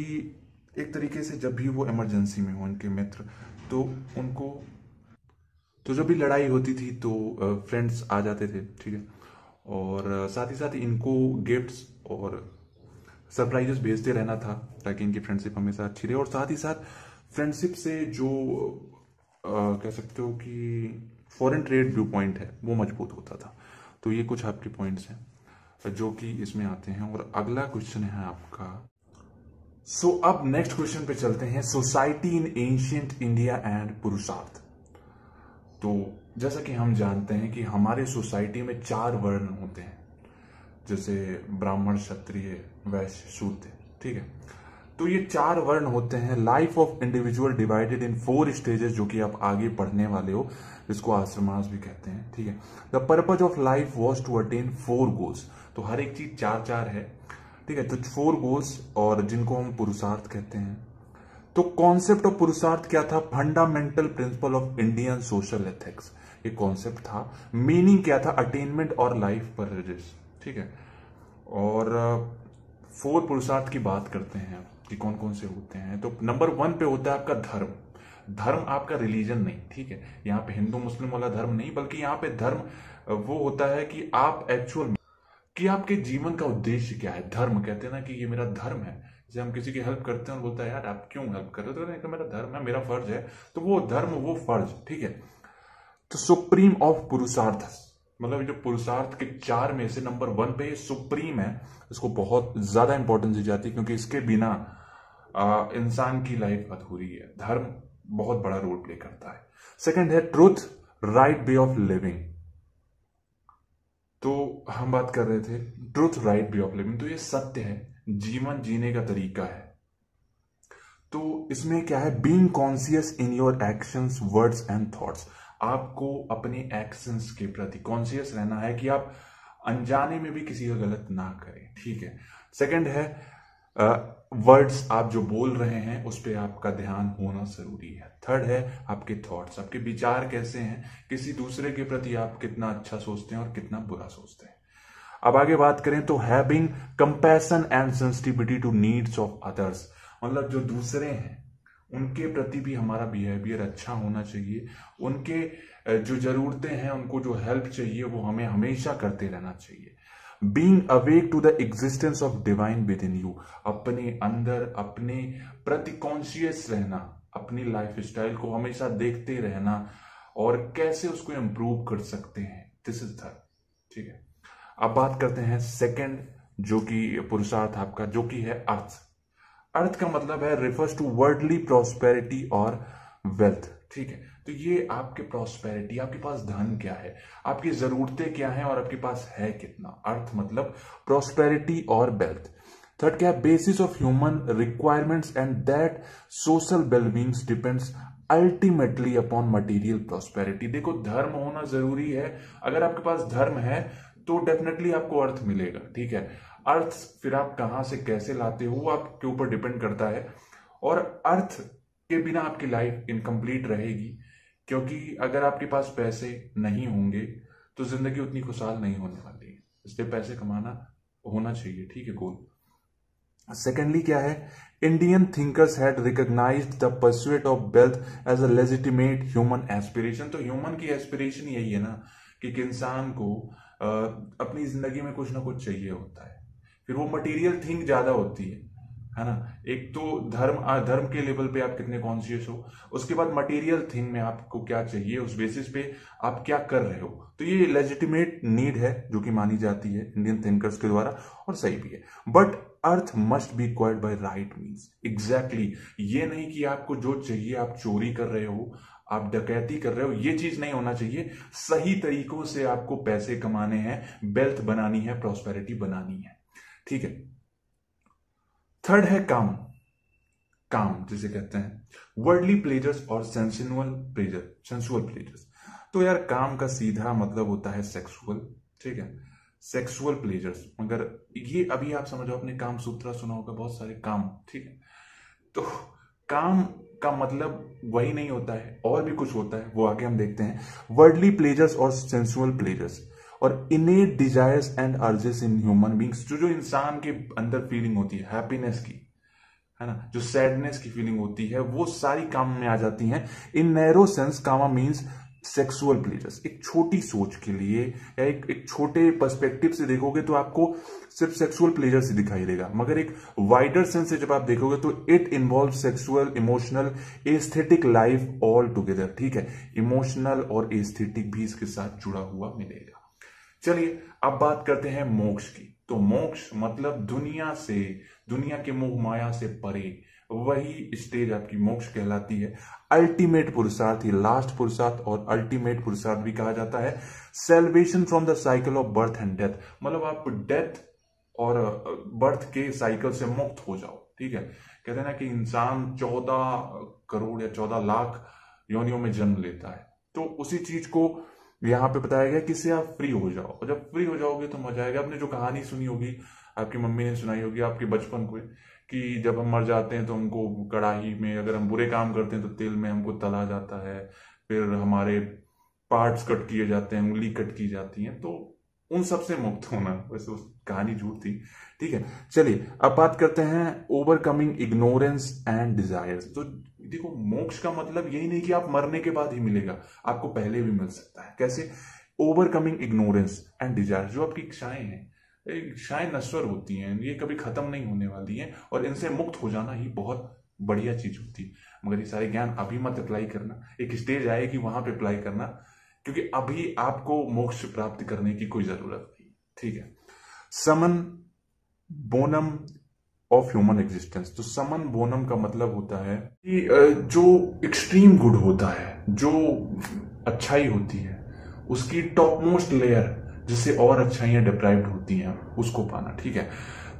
एक तरीके से जब भी वो इमरजेंसी में हो उनके मित्र, तो उनको, तो जब भी लड़ाई होती थी तो फ्रेंड्स आ जाते थे। ठीक है, और साथ ही साथ इनको गिफ्ट्स और सरप्राइजेस भेजते रहना था, ताकि इनकी फ्रेंडशिप हमेशा अच्छी रहे। और साथ ही साथ फ्रेंडशिप से जो कह सकते हो कि फॉरेन ट्रेड व्यू पॉइंट है वो मजबूत होता था। तो ये कुछ आपके पॉइंट्स हैं जो कि इसमें आते हैं। और अगला क्वेश्चन है आपका, अब नेक्स्ट क्वेश्चन पे चलते हैं, society in ancient India and पुरुषार्थ। तो जैसा कि हम जानते हैं कि हमारे सोसाइटी में 4 वर्ण होते हैं, जैसे ब्राह्मण, क्षत्रिय, वैश्य, शूद्र, ठीक है। तो ये 4 वर्ण होते हैं। Life of individual divided in 4 stages, जो कि आप आगे पढ़ने वाले हो, जिसको आश्रमास भी कहते हैं, ठीक है। The purpose of life was to attain 4 goals. तो हर एक चीज 4 है, ठीक है। तो 4 गोल्स, और जिनको हम पुरुषार्थ कहते हैं। तो कॉन्सेप्ट ऑफ पुरुषार्थ क्या था? Fundamental principle of Indian social ethics, ये कॉन्सेप्ट था। मीनिंग क्या था? अटेनमेंट और लाइफ पर्पजेस, ठीक है। और 4 पुरुषार्थ की बात करते हैं कि कौन कौन से होते हैं। तो नंबर 1 पे होता है आपका धर्म। धर्म आपका रिलीजन नहीं, ठीक है। यहाँ पे हिंदू मुस्लिम वाला धर्म नहीं, बल्कि यहाँ पे धर्म वो होता है कि आप एक्चुअल कि आपके जीवन का उद्देश्य क्या है। धर्म कहते हैं ना कि ये मेरा धर्म है। जैसे हम किसी की हेल्प करते हैं और बोलता है यार आप क्यों हेल्प कर रहे हो, तो मेरा धर्म है, मेरा फर्ज है। तो वो धर्म, वो फर्ज, ठीक है। तो सुप्रीम ऑफ पुरुषार्थ, मतलब जो पुरुषार्थ के 4 में से नंबर 1 पे सुप्रीम है। इसको बहुत ज्यादा इंपॉर्टेंस दी जाती है, क्योंकि इसके बिना इंसान की लाइफ अधूरी है। धर्म बहुत बड़ा रोल प्ले करता है। सेकंड है truth, right way of living. तो हम बात कर रहे थे truth, right way of living. तो ये सत्य है, जीवन जीने का तरीका है। तो इसमें क्या है? Being conscious in your actions, words and thoughts. आपको अपने एक्शंस के प्रति कॉन्शियस रहना है कि आप अनजाने में भी किसी का गलत ना करें, ठीक है। सेकंड है वर्ड्स, आप जो बोल रहे हैं उस पर आपका ध्यान होना जरूरी है। थर्ड है आपके थॉट्स, आपके विचार कैसे हैं, किसी दूसरे के प्रति आप कितना अच्छा सोचते हैं और कितना बुरा सोचते हैं। अब आगे बात करें तो having compassion and sensitivity to needs of others, मतलब जो दूसरे हैं उनके प्रति भी हमारा बिहेवियर अच्छा होना चाहिए। उनके जो जरूरतें हैं, उनको जो हेल्प चाहिए, वो हमें हमेशा करते रहना चाहिए। Being awake to the existence of divine within you, अपने अंदर अपने प्रति कॉन्शियस रहना, अपनी लाइफ स्टाइल को हमेशा देखते रहना और कैसे उसको इंप्रूव कर सकते हैं। दिस इज धर्म, ठीक है। अब बात करते हैं सेकंड, जो कि पुरुषार्थ आपका, जो कि है अर्थ। अर्थ का मतलब है रिफर्स टू वर्ल्डली प्रॉस्पेरिटी और वेल्थ, ठीक है। तो ये आपके प्रॉस्पेरिटी, आपके पास धन क्या है, आपकी जरूरतें क्या हैं और आपके पास है कितना। अर्थ मतलब प्रॉस्पेरिटी और वेल्थ। थर्ड क्या है? Basis of human requirements and that social wellbeings depends ultimately upon material prosperity. देखो, धर्म होना जरूरी है। अगर आपके पास धर्म है तो डेफिनेटली आपको अर्थ मिलेगा, ठीक है। अर्थ फिर आप कहां से कैसे लाते हो, आपके ऊपर डिपेंड करता है। और अर्थ के बिना आपकी लाइफ इनकम्प्लीट रहेगी, क्योंकि अगर आपके पास पैसे नहीं होंगे तो जिंदगी उतनी खुशहाल नहीं होने वाली है। इसलिए पैसे कमाना होना चाहिए, ठीक है, गोल। सेकेंडली क्या है? Indian thinkers had recognised the pursuit of wealth as a legitimate human aspiration. तो ह्यूमन की एस्पिरेशन यही है ना कि इंसान को अपनी जिंदगी में कुछ ना कुछ चाहिए होता है। फिर वो मटेरियल थिंग ज्यादा होती है ना। एक तो धर्म के लेवल पे आप कितने कॉन्शियस हो, उसके बाद मटेरियल थिंग में आपको क्या चाहिए, उस बेसिस पे आप क्या कर रहे हो। तो ये लेजिटिमेट नीड है जो कि मानी जाती है इंडियन थिंकर्स के द्वारा, और सही भी है। But earth must be acquired by right means. Exactly, ये नहीं कि आपको जो चाहिए आप चोरी कर रहे हो, आप डकैती कर रहे हो, ये चीज नहीं होना चाहिए। सही तरीकों से आपको पैसे कमाने हैं, वेल्थ बनानी है, प्रॉस्पेरिटी बनानी है, ठीक है। थर्ड है काम। काम जिसे कहते हैं वर्ल्डली प्लेजर्स और सेंसुअल प्लेजर्स। तो यार काम का सीधा मतलब होता है सेक्सुअल, ठीक है, सेक्सुअल प्लेजर्स। मगर ये अभी आप समझो, आपने काम सूत्रा सुना होगा, बहुत सारे काम, ठीक है। तो काम का मतलब वही नहीं होता है, और भी कुछ होता है, वो आगे हम देखते हैं। वर्ल्डली प्लेजर्स और सेंसुअल प्लेजर्स और इनेट desires and urges in human beings, जो इंसान के अंदर फीलिंग होती है हैप्पीनेस की, है ना, जो सैडनेस की फीलिंग होती है, वो सारी काम में आ जाती हैं। In narrow sense kama means sexual pleasures. एक छोटी सोच के लिए या एक छोटे पर्सपेक्टिव से देखोगे तो आपको सिर्फ सेक्सुअल प्लेजर्स ही दिखाई देगा, मगर एक वाइडर सेंस से जब आप देखोगे तो it involve sexual, emotional, aesthetic life all together. ठीक है, इमोशनल और एस्थेटिक भी इसके साथ जुड़ा हुआ मिलेगा। चलिए अब बात करते हैं मोक्ष की। तो मोक्ष मतलब दुनिया से, दुनिया के मोह माया से परे, वही स्टेज आपकी मोक्ष कहलाती है। अल्टीमेट पुरुषार्थ, ये लास्ट पुरुषार्थ और अल्टीमेट पुरुषार्थ भी कहा जाता है। Salvation from the cycle of birth and death, मतलब आप डेथ और बर्थ के साइकिल से मुक्त हो जाओ। ठीक है, कहते हैं ना कि इंसान 14 करोड़ या 14 लाख योनियों में जन्म लेता है, तो उसी चीज को यहाँ पे बताया गया कि इससे आप फ्री हो जाओ, और जब फ्री हो जाओगे तो मजा आएगा। आपने जो कहानी सुनी होगी, आपकी मम्मी ने सुनाई होगी आपके बचपन को, कि जब हम मर जाते हैं तो हमको कढ़ाई में, अगर हम बुरे काम करते हैं तो तेल में हमको तला जाता है, फिर हमारे पार्ट्स कट किए जाते हैं, उंगली कट की जाती है, तो उन सब से मुक्त होना। वैसे उस कहानी झूठ थी। ठीक है, चलिए अब बात करते हैं ओवरकमिंग इग्नोरेंस एंड डिजायर्स। तो देखो, मोक्ष का मतलब यही नहीं कि आप मरने के बाद ही मिलेगा, आपको पहले भी मिल सकता है। कैसे? Overcoming ignorance and desires. जो आपकी इच्छाएं हैं, इच्छाएं नश्वर होती हैं, ये कभी खत्म नहीं होने वाली हैं, और इनसे मुक्त हो जाना ही बहुत बढ़िया चीज होती है। मगर ये सारे ज्ञान अभी मत अप्लाई करना, एक स्टेज आएगी वहां पे अप्लाई करना, क्योंकि अभी आपको मोक्ष प्राप्त करने की कोई जरूरत नहीं। ठीक है, समन बोनम ऑफ ह्यूमन एग्जिस्टेंस। तो समन बोनम का मतलब होता है कि जो एक्सट्रीम गुड होता है, जो अच्छाई होती है, उसकी टॉप मोस्ट लेयर, जिससे और अच्छाइयां डिप्राइव्ड होती हैं, उसको पाना। ठीक है,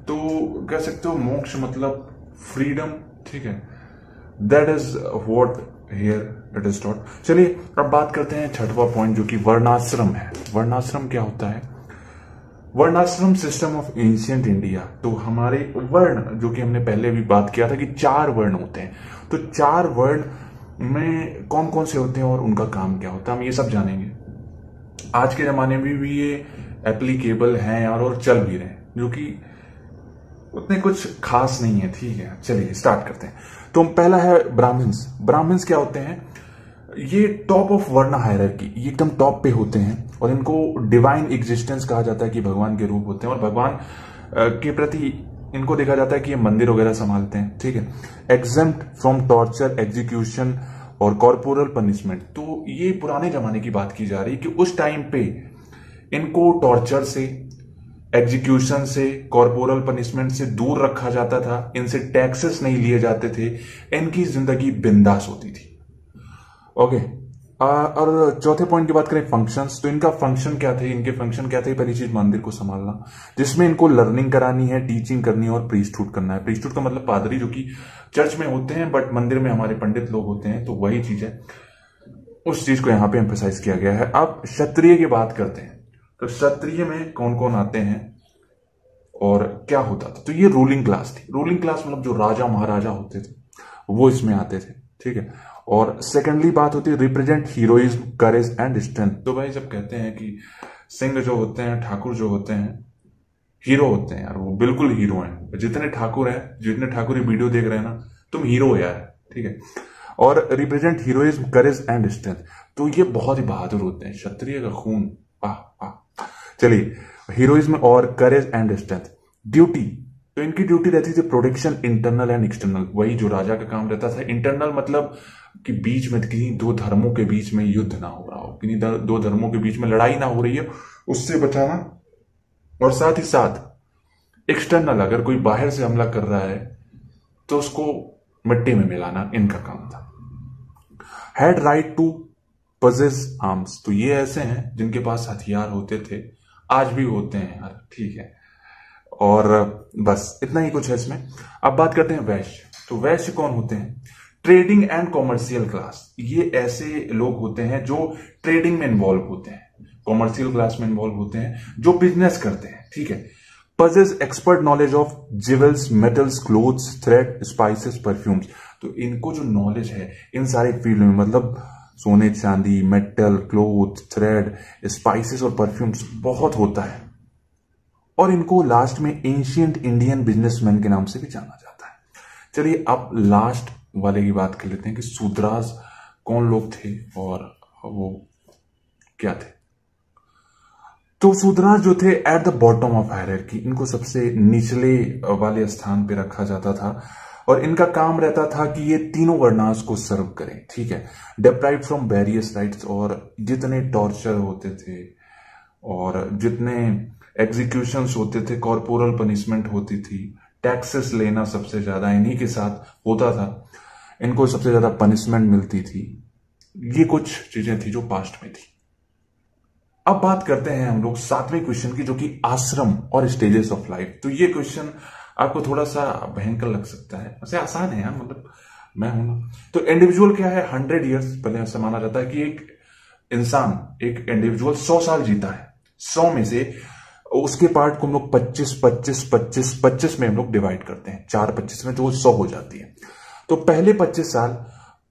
तो कह सकते हो मोक्ष मतलब फ्रीडम। ठीक है, that is what here it is taught. चलिए अब बात करते हैं छठवां पॉइंट, जो कि वर्णाश्रम है। वर्णाश्रम क्या होता है? वर्णाश्रम सिस्टम ऑफ एंशिएंट इंडिया। तो हमारे वर्ण, जो कि हमने पहले भी बात किया था कि 4 वर्ण होते हैं, तो 4 वर्ण में कौन कौन से होते हैं और उनका काम क्या होता है, हम ये सब जानेंगे। आज के जमाने में भी ये एप्लीकेबल हैं और चल भी रहे हैं, जो कि उतने कुछ खास नहीं है। ठीक है, चलिए स्टार्ट करते हैं। तो पहला है ब्राह्मण्स। ब्राह्मण्स क्या होते हैं? ये टॉप ऑफ वर्ण हायरार्की, ये एकदम टॉप पे होते हैं, और इनको डिवाइन एग्जिस्टेंस कहा जाता है, कि भगवान के रूप होते हैं, और भगवान के प्रति इनको देखा जाता है कि ये मंदिर वगैरह संभालते हैं। ठीक है, एग्जेम्प्ट फ्रॉम टॉर्चर, एग्जीक्यूशन और कॉर्पोरल पनिशमेंट। तो ये पुराने जमाने की बात की जा रही है कि उस टाइम पे इनको टॉर्चर से, एग्जीक्यूशन से, कॉर्पोरल पनिशमेंट से दूर रखा जाता था, इनसे टैक्सेस नहीं लिए जाते थे, इनकी जिंदगी बिंदास होती थी। ओके, और चौथे पॉइंट की बात करें फंक्शंस, तो इनका फंक्शन क्या थे? इनके फंक्शन क्या थे? पहली चीज मंदिर को संभालना, जिसमें इनको लर्निंग करानी है, टीचिंग करनी है और प्रीस्टहुड करना है। प्रीस्टहुड का मतलब पादरी, जो कि चर्च में होते हैं बट मंदिर में हमारे पंडित लोग होते हैं, तो वही चीज है, उस चीज को यहां पे एम्फेसाइज किया गया है। अब क्षत्रिय की बात करते हैं, तो क्षत्रिय में कौन कौन आते हैं और क्या होता था? तो ये रूलिंग क्लास थी। रूलिंग क्लास मतलब जो राजा महाराजा होते थे वो इसमें आते थे। ठीक है, और सेकेंडली बात होती है represent heroism, courage and strength. तो भाई जब कहते हैं कि सिंह जो होते हैं, ठाकुर जो होते हैं, हीरो होते हैं यार, वो बिल्कुल हीरो हैं। जितने ठाकुर हैं, जितने ठाकुर ये वीडियो देख रहे हैं ना, तुम हीरो हो यार। ठीक है, और represent heroism, courage and strength. तो ये बहुत ही बहादुर होते हैं, क्षत्रिय का खून। चलिए, हीरोइज्म और करेज एंड स्ट्रेंथ। ड्यूटी, तो इनकी ड्यूटी रहती थी प्रोटेक्शन, इंटरनल एंड एक्सटर्नल। वही जो राजा का काम रहता था। इंटरनल मतलब कि बीच में किन्हीं 2 धर्मों के बीच में युद्ध ना हो रहा हो, किन्हीं 2 धर्मों के बीच में लड़ाई ना हो रही है, उससे बचाना। और साथ ही साथ एक्सटर्नल, अगर कोई बाहर से हमला कर रहा है तो उसको मिट्टी में मिलाना इनका काम था। Had right to possess arms, तो ये ऐसे हैं जिनके पास हथियार होते थे, आज भी होते हैं यार। ठीक है, और बस इतना ही कुछ है इसमें। अब बात करते हैं वैश्य। तो वैश्य कौन होते हैं? Trading and commercial class. ये ऐसे लोग होते हैं जो ट्रेडिंग में इन्वॉल्व होते हैं, कॉमर्शियल क्लास में इन्वॉल्व होते हैं, जो बिजनेस करते हैं। ठीक है, possess expert knowledge of jewels, metals, clothes, thread, spices, perfumes. तो इनको जो नॉलेज है इन सारे फील्ड में, मतलब सोने चांदी, मेटल, क्लोथ, थ्रेड, स्पाइसेस और परफ्यूम्स बहुत होता है, और इनको लास्ट में एंशिएंट इंडियन बिजनेसमैन के नाम से भी जाना जाता है। चलिए अब लास्ट वाले की बात कर लेते हैं कि शूद्रास कौन लोग थे और वो क्या थे? तो शूद्रास जो थे at the bottom of hierarchy, इनको सबसे निचले वाले स्थान पे रखा जाता था और इनका काम रहता था कि ये तीनों वर्णास को सर्व करें, ठीक है। डिप्राइव्ड फ्रॉम वेरियस राइट्स, और जितने टॉर्चर होते थे और जितने एग्जीक्यूशंस होते थे, कॉर्पोरल पनिशमेंट होती थी, टैक्सेस लेना सबसे ज्यादा इन्हीं के साथ होता था, इनको सबसे ज्यादा पनिशमेंट मिलती थी। ये कुछ चीजें थी जो पास्ट में थी। अब बात करते हैं हम लोग 7वें क्वेश्चन की, जो कि आश्रम और स्टेजेस ऑफ लाइफ। तो ये क्वेश्चन आपको थोड़ा सा भयंकर लग सकता है, वैसे आसान है यार, मतलब मैं हूं ना। तो इंडिविजुअल क्या है, 100 ईयर्स, पहले ऐसा माना जाता है कि एक इंसान, एक इंडिविजुअल 100 साल जीता है। 100 में से उसके पार्ट को हम लोग 25 25 25 25 में हम लोग डिवाइड करते हैं, 4 25 में, तो वो 100 हो जाती है। तो पहले 25 साल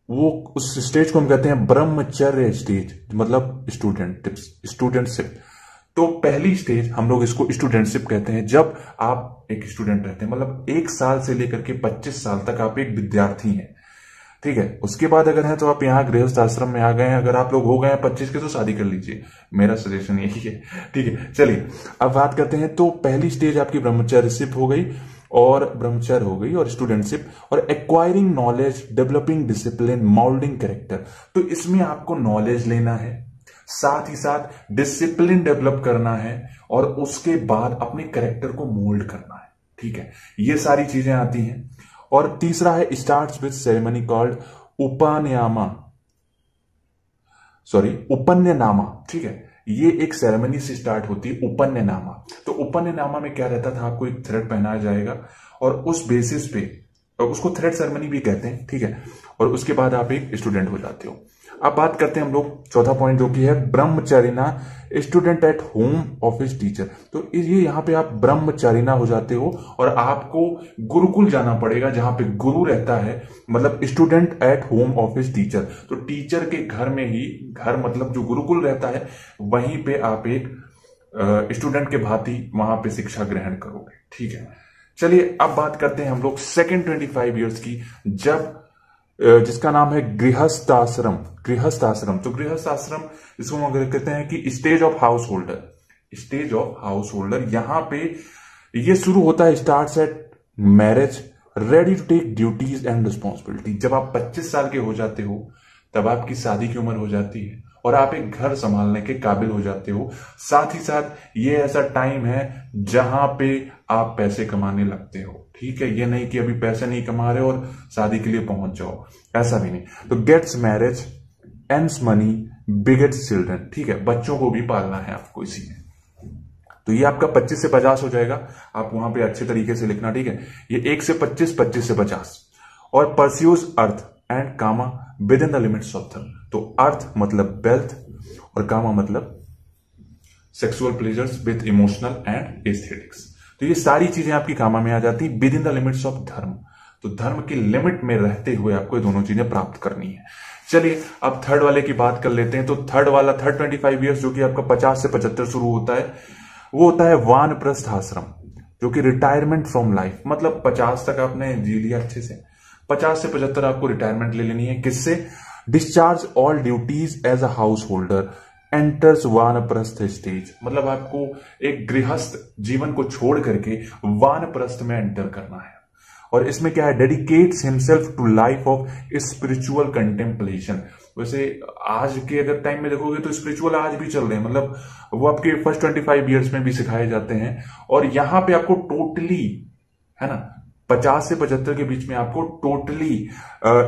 वो उस स्टेज को हम कहते हैं ब्रह्मचर्य स्टेज, मतलब स्टूडेंटशिप। तो पहली स्टेज हम लोग इसको स्टूडेंटशिप कहते हैं, जब आप एक स्टूडेंट रहते हैं, मतलब 1 साल से लेकर के 25 साल तक आप एक विद्यार्थी हैं, ठीक है। उसके बाद अगर है तो आप यहाँ गृहस्थ आश्रम में आ गए हैं। अगर आप लोग हो गए हैं 25 के तो शादी कर लीजिए, मेरा सजेशन यही है, ठीक है। चलिए अब बात करते हैं। तो पहली स्टेज आपकी ब्रह्मचर्यशिप हो गई और ब्रह्मचर्य हो गई और स्टूडेंटशिप, और acquiring knowledge, developing discipline, moulding character. तो इसमें आपको नॉलेज लेना है, साथ ही साथ डिसिप्लिन डेवलप करना है और उसके बाद अपने कैरेक्टर को मोल्ड करना है, ठीक है। ये सारी चीजें आती हैं। और तीसरा है स्टार्ट्स विद सेरेमनी कॉल्ड उपन्यनामा, ठीक है। ये एक सेरेमनी से स्टार्ट होती है, उपन्यनामा। तो उपन्यनामा में क्या रहता था, आपको एक थ्रेड पहनाया जाएगा और उस बेसिस पे, उसको थ्रेड सेरेमनी भी कहते हैं, ठीक है। और उसके बाद आप एक स्टूडेंट हो जाते हो। अब बात करते हैं हम लोग चौथा पॉइंट, जो कि है ब्रह्मचारिणा student at home of his teacher. तो ये यहाँ पे आप ब्रह्मचारिणा हो जाते हो और आपको गुरुकुल जाना पड़ेगा, जहां पे गुरु रहता है, मतलब student at home of his teacher. तो टीचर के घर में ही, घर मतलब जो गुरुकुल रहता है, वहीं पे आप एक स्टूडेंट के भांति वहां पे शिक्षा ग्रहण करोगे, ठीक है। चलिए अब बात करते हैं हम लोग सेकेंड 25 ईयर्स की, जब जिसका नाम है गृहस्थ आश्रम। गृहस्थ आश्रम, तो गृहस्थ आश्रम इसको हम कहते हैं कि stage of householder. Stage of householder, यहां पे ये शुरू होता है, starts at marriage, ready to take duties and responsibility. जब आप 25 साल के हो जाते हो तब आपकी शादी की उम्र हो जाती है और आप एक घर संभालने के काबिल हो जाते हो। साथ ही साथ ये ऐसा टाइम है जहां पे आप पैसे कमाने लगते हो, ठीक है। ये नहीं कि अभी पैसे नहीं कमा रहे और शादी के लिए पहुंच जाओ, ऐसा भी नहीं। तो gets marriage, earns money, begets children, ठीक है। बच्चों को भी पालना है आपको इसी में। तो ये आपका 25 से 50 हो जाएगा, आप वहां पे अच्छे तरीके से लिखना, ठीक है। ये 1 से 25, 25 से 50। और pursues artha and kama within the limits of dharma. तो अर्थ मतलब वेल्थ और कामा मतलब sexual pleasures with emotional and aesthetics. तो ये सारी चीजें आपकी कामा में आ जाती है with in the limits of dharma. तो धर्म की लिमिट में रहते हुए आपको ये दोनों चीजें प्राप्त करनी है। चलिए अब थर्ड वाले की बात कर लेते हैं। तो थर्ड 25 ईयर्स, जो कि आपका 50 से 75 शुरू होता है, वो होता है वानप्रस्थ आश्रम, जो कि रिटायरमेंट फ्रॉम लाइफ। मतलब 50 तक आपने जी लिया अच्छे से, 50 से 75 आपको रिटायरमेंट ले लेनी है। किससे? Discharge all duties as a householder, enters vanaprastha stage. मतलब आपको एक गृहस्थ जीवन को छोड़ करके वानप्रस्थ में एंटर करना है। और इसमें क्या है? Dedicates himself to life of spiritual contemplation. वैसे आज के अगर टाइम में देखोगे तो स्पिरिचुअल आज भी चल रहे हैं, मतलब वो आपके फर्स्ट 25 ईयर्स में भी सिखाए जाते हैं। और यहां पे आपको टोटली, है ना, 50 से 75 के बीच में आपको टोटली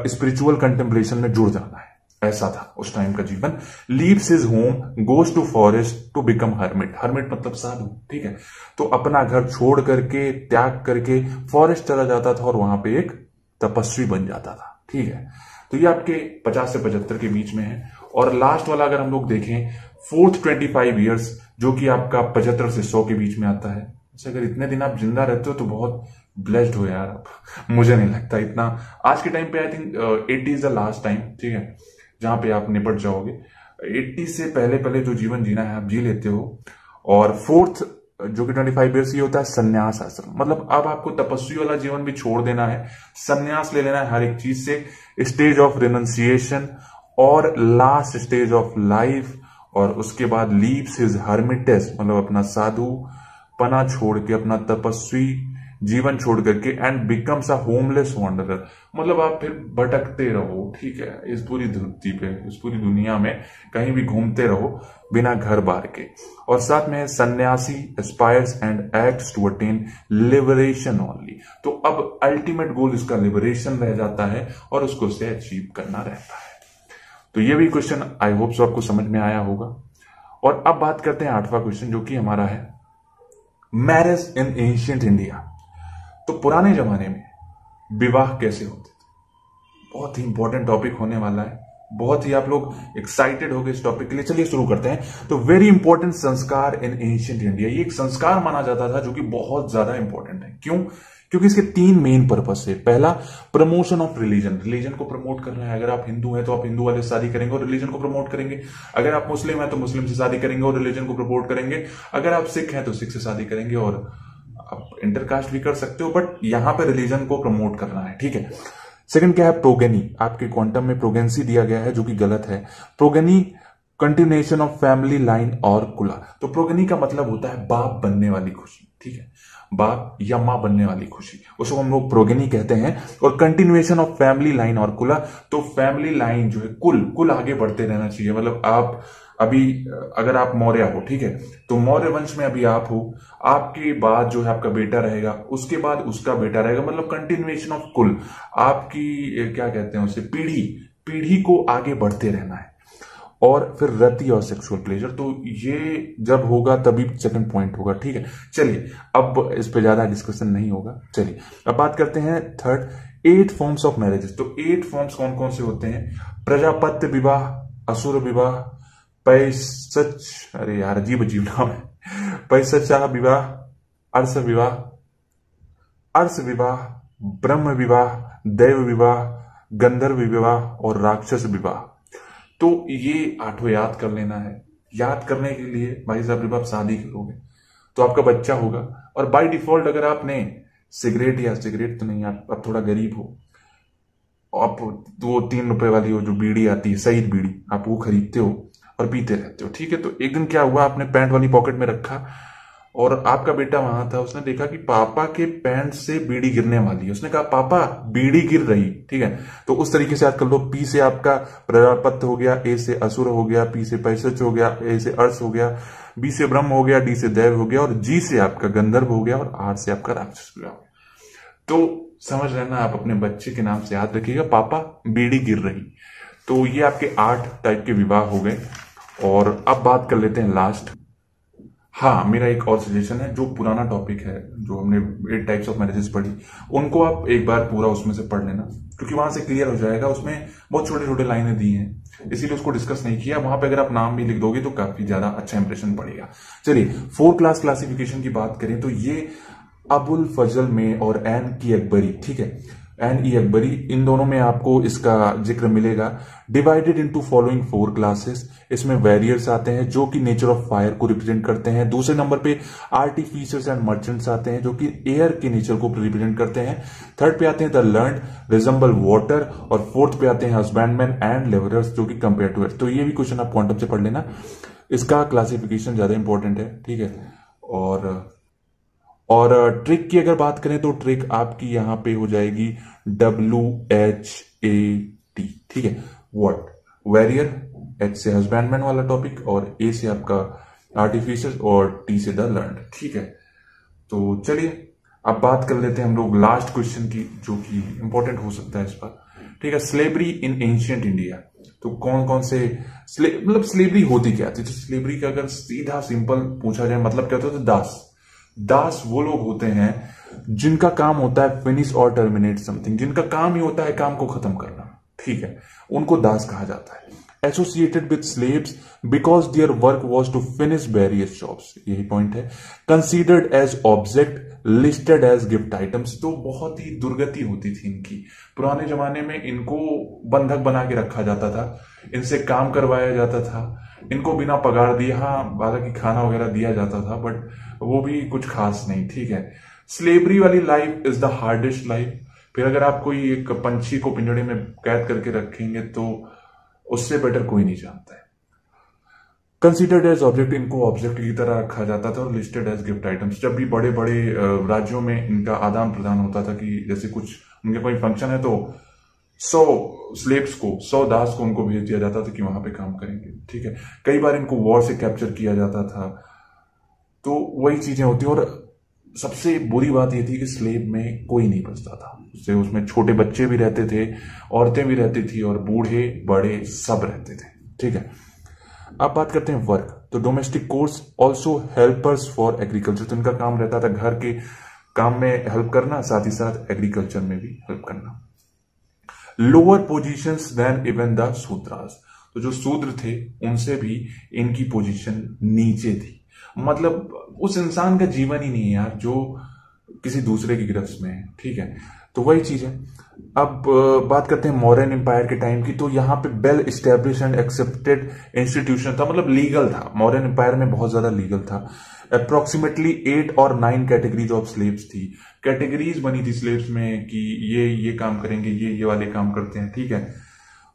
स्पिरिचुअल कंटेम्पलेशन में जुड़ जाना है। ऐसा था उस टाइम का जीवन। Leaves his home, goes to forest to become hermit. Hermit मतलब साधु, ठीक है। तो अपना घर छोड़ करके, त्याग करके फॉरेस्ट चला जाता था और वहां पे एक तपस्वी बन जाता था, ठीक है। तो ये आपके 50 से 75 के बीच में है। और लास्ट वाला अगर हम लोग देखें, फोर्थ 25 ईयर्स, जो कि आपका 75 से 100 के बीच में आता है। अगर इतने दिन आप जिंदा रहते हो तो बहुत ब्लेस्ड हो यार आप। मुझे नहीं लगता इतना आज के टाइम पे, I think 80 is the last time, ठीक है, जहां पे आप निपट जाओगे। 80 से पहले पहले जो जीवन जीना है आप जी लेते हो। और फोर्थ जो कि 25 ईयर्स, ये होता है संन्यास आश्रम। मतलब अब आपको तपस्वी वाला जीवन भी छोड़ देना है, संन्यास ले लेना है हर एक चीज से। स्टेज ऑफ रिनंसिएशन और लास्ट स्टेज ऑफ लाइफ और उसके बाद लीव्स हिज हर्मिटेज, मतलब अपना साधु पना छोड़ के, अपना तपस्वी जीवन छोड़ करके, and becomes a homeless wanderer, मतलब आप फिर भटकते रहो, ठीक है, इस पूरी धरती पे, इस पूरी दुनिया में कहीं भी घूमते रहो बिना घर बार के। और साथ में sannyasi aspires and acts to attain liberation only, तो अब अल्टीमेट गोल इसका लिबरेशन रह जाता है और उसको से अचीव करना रहता है। तो ये भी क्वेश्चन आई होप सो आपको समझ में आया होगा। और अब बात करते हैं 8वां क्वेश्चन, जो कि हमारा है मैरिज इन एंशिएंट इंडिया। तो पुराने जमाने में विवाह कैसे होते थे, बहुत ही इंपॉर्टेंट टॉपिक होने वाला है, बहुत ही आप लोग एक्साइटेड हो गए इस टॉपिक के लिए। चलिए शुरू करते हैं। तो वेरी इंपॉर्टेंट संस्कार इन एंशिएंट इंडिया, ये एक संस्कार माना जाता था जो कि बहुत ज्यादा इंपॉर्टेंट है। क्यों? क्योंकि इसके 3 मेन पर्पस है। पहला, प्रमोशन ऑफ रिलीजन, रिलीजन को प्रमोट करना है। अगर आप हिंदू हैं तो आप हिंदू वाले से शादी करेंगे और रिलीजन को प्रमोट करेंगे। अगर आप मुस्लिम हैं तो मुस्लिम से शादी करेंगे और रिलीजन को प्रमोट करेंगे। अगर आप सिख हैं तो सिख से शादी करेंगे, और आप इंटरकास्ट भी कर सकते हो, बट यहां पे रिलीजन को प्रमोट करना है, ठीक है। सेकंड क्या है? प्रोगेनी, आपके क्वांटम में प्रोगेंसी दिया गया है जो कि गलत है। Progeny continuation of family line और कुला, तो प्रोगेनी का मतलब होता है बाप बनने वाली खुशी, ठीक है, बाप या मां बनने वाली खुशी, उसको हम लोग प्रोगेनी कहते हैं। और कंटिन्यूएशन ऑफ फैमिली लाइन और कुला, तो फैमिली लाइन जो है, कुल आगे बढ़ते रहना चाहिए। मतलब आप अभी अगर आप मौर्य हो, ठीक है, तो मौर्य वंश में अभी आप हो, आपके बाद जो है आपका बेटा रहेगा, उसके बाद उसका बेटा रहेगा, मतलब कंटिन्यूएशन ऑफ कुल, आपकी क्या कहते हैं उसे, पीढ़ी को आगे बढ़ते रहना है। और फिर रति और सेक्सुअल प्लेजर, तो ये जब होगा तभी सेकंड पॉइंट होगा, ठीक है। चलिए अब इस पे ज्यादा डिस्कशन नहीं होगा। चलिए अब बात करते हैं थर्ड, 8 फॉर्म्स ऑफ मैरिजेस। तो 8 फॉर्म्स कौन कौन से होते हैं? प्रजापत्य विवाह, असुर विवाह, पैसच, अरे यार अजीब अजीब नाम है, पैसचा विवाह, अर्स विवाह, ब्रह्म विवाह, दैव विवाह, गंधर्व विवाह और राक्षस विवाह। तो ये 8 याद कर लेना है। याद करने के लिए भाई साहब जब आप शादी करोगे तो आपका बच्चा होगा, और बाय डिफॉल्ट अगर आपने सिगरेट तो नहीं, आप थोड़ा गरीब हो, आप वो 3 रुपए वाली वो जो बीड़ी आती है, सईद बीड़ी, आप वो खरीदते हो और पीते रहते हो, ठीक है। तो एक दिन क्या हुआ, आपने पैंट वाली पॉकेट में रखा और आपका बेटा वहां था, उसने देखा कि पापा के पैंट से बीड़ी गिरने वाली है। उसने कहा पापा बीड़ी गिर रही, ठीक है। तो उस तरीके से याद कर लो, पी से आपका प्रजापत्य हो गया, ए से असुर हो गया, पी से पैसच हो गया, ए से अर्स हो गया, बी से ब्रह्म हो गया, डी से दैव हो गया, और जी से आपका गंधर्व हो गया, और आर से आपका राक्षस हो गया। तो समझ लेना, आप अपने बच्चे के नाम से याद रखिएगा, पापा बीड़ी गिर रही। तो ये आपके 8 टाइप के विवाह हो गए। और अब बात कर लेते हैं लास्ट। हाँ, मेरा एक और सजेशन है, जो पुराना टॉपिक है, जो हमने 8 टाइप्स ऑफ मैरिजेस पढ़ी, उनको आप एक बार पूरा उसमें से पढ़ लेना, क्योंकि वहां से क्लियर हो जाएगा। उसमें बहुत छोटे छोटे लाइनें दी हैं, इसीलिए उसको डिस्कस नहीं किया। वहां पे अगर आप नाम भी लिख दोगे तो काफी ज्यादा अच्छा इंप्रेशन पड़ेगा। चलिए 4 क्लास क्लासिफिकेशन की बात करें तो ये अबुल फजल में और एन की अकबरी, ठीक है, एन ई अकबरी, इन दोनों में आपको इसका जिक्र मिलेगा। डिवाइडेड इनटू फॉलोइंग 4 क्लासेस, इसमें वेरियर्स आते हैं जो कि नेचर ऑफ फायर को रिप्रेजेंट करते हैं। दूसरे नंबर पे आर्टिफिशियर्स एंड मर्चेंट्स आते हैं जो कि एयर के नेचर को रिप्रेजेंट करते हैं। थर्ड पे आते हैं द लर्न्ड, रिजेंबल वाटर, और फोर्थ पे आते हैं हस्बैंडमैन एंड लेबरर्स जो कि कंपेयर टू इट। तो ये भी क्वेश्चन आप क्वांटम से पढ़ लेना, इसका क्लासिफिकेशन ज्यादा इंपॉर्टेंट है, ठीक है। और ट्रिक की अगर बात करें तो ट्रिक आपकी यहां पे हो जाएगी WHAT, ठीक है, व्हाट, वेरियर, H से हस्बैंडमैन वाला टॉपिक, और A से आपका आर्टिफिशियल, और T से द लर्न्ड, ठीक है। तो चलिए अब बात कर लेते हैं हम लोग लास्ट क्वेश्चन की, जो कि इंपॉर्टेंट हो सकता है इस पर, ठीक है। स्लेवरी इन एंशिएंट इंडिया, तो कौन कौन से मतलब स्लेवरी होती क्या थी? तो स्लेवरी का अगर सीधा सिंपल पूछा जाए मतलब क्या होता है, तो दास वो लोग होते हैं जिनका काम होता है फिनिश और टर्मिनेट समथिंग, जिनका काम ही होता है काम को खत्म करना, ठीक है, उनको दास कहा जाता है। Associated with slaves because their work was to finish various jobs, यही पॉइंट है। Considered as object, listed as gift items, तो बहुत ही दुर्गति होती थी इनकी। पुराने जमाने में इनको बंधक बना के रखा जाता था, इनसे काम करवाया जाता था, इनको बिना पगार दिए, हाँ हालांकि खाना वगैरह दिया जाता था, बट वो भी कुछ खास नहीं, ठीक है। स्लेवरी वाली life is the hardest life. फिर अगर आप कोई एक पंछी को पिंजड़े में कैद करके रखेंगे तो उससे बेटर कोई नहीं जानता है। कंसिडर्ड एज ऑब्जेक्ट, इनको ऑब्जेक्ट की तरह रखा जाता था और लिस्टेड एज गिफ्ट आइटम्स। जब भी बड़े बड़े राज्यों में इनका आदान प्रदान होता था कि जैसे कुछ उनके कोई फंक्शन है तो 100 स्लेव्स को, 100 दास को उनको भेज दिया जाता था कि वहां पे काम करेंगे, ठीक है। कई बार इनको वॉर से कैप्चर किया जाता था, तो वही चीजें होती। और सबसे बुरी बात यह थी कि स्लेव में कोई नहीं बचता था, उससे उसमें छोटे बच्चे भी रहते थे, औरतें भी रहती थी और बूढ़े बड़े सब रहते थे, ठीक है। अब बात करते हैं वर्क। तो domestic course also helpers for agriculture, तो इनका काम रहता था घर के काम में हेल्प करना, साथ ही साथ एग्रीकल्चर में भी हेल्प करना। Lower positions than even the Shudras, तो जो शूद्र थे उनसे भी इनकी पोजीशन नीचे थी। मतलब उस इंसान का जीवन ही नहीं है यार जो किसी दूसरे की गिरफ्त में है, ठीक है। तो वही चीज है। अब बात करते हैं मौर्यन एम्पायर के टाइम की। तो यहाँ पे well establish and accepted institution था, मतलब लीगल था। मौर्यन एम्पायर में बहुत ज्यादा लीगल था। अप्रोक्सीमेटली 8 और 9 कैटेगरीज ऑफ स्लेव्स थी। कैटेगरीज बनी थी स्लेव्स में कि ये काम करेंगे, ये वाले काम करते हैं, ठीक है।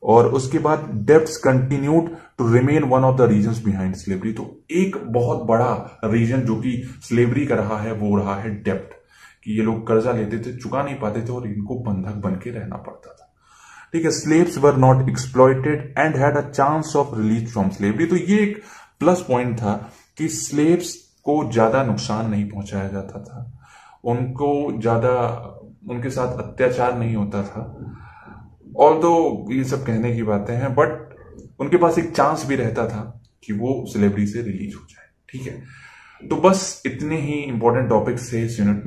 और उसके बाद debts continued to remain one of the reasons behind slavery. तो एक बहुत बड़ा रीजन जो कि स्लेवरी का रहा है वो रहा है डेब्ट, कि ये लोग कर्जा लेते थे, चुका नहीं पाते थे और इनको बंधक बन के रहना पड़ता था, ठीक है। Slaves were not exploited and had a chance of release from slavery. तो ये एक प्लस पॉइंट था कि स्लेव्स को ज्यादा नुकसान नहीं पहुंचाया जाता था, उनको ज्यादा उनके साथ अत्याचार नहीं होता था। ऑल्दो ये सब कहने की बातें हैं, बट उनके पास एक चांस भी रहता था कि वो स्लेवरी से रिलीज हो जाए, ठीक है। तो बस इतने ही इंपॉर्टेंट टॉपिक्स थे इस यूनिट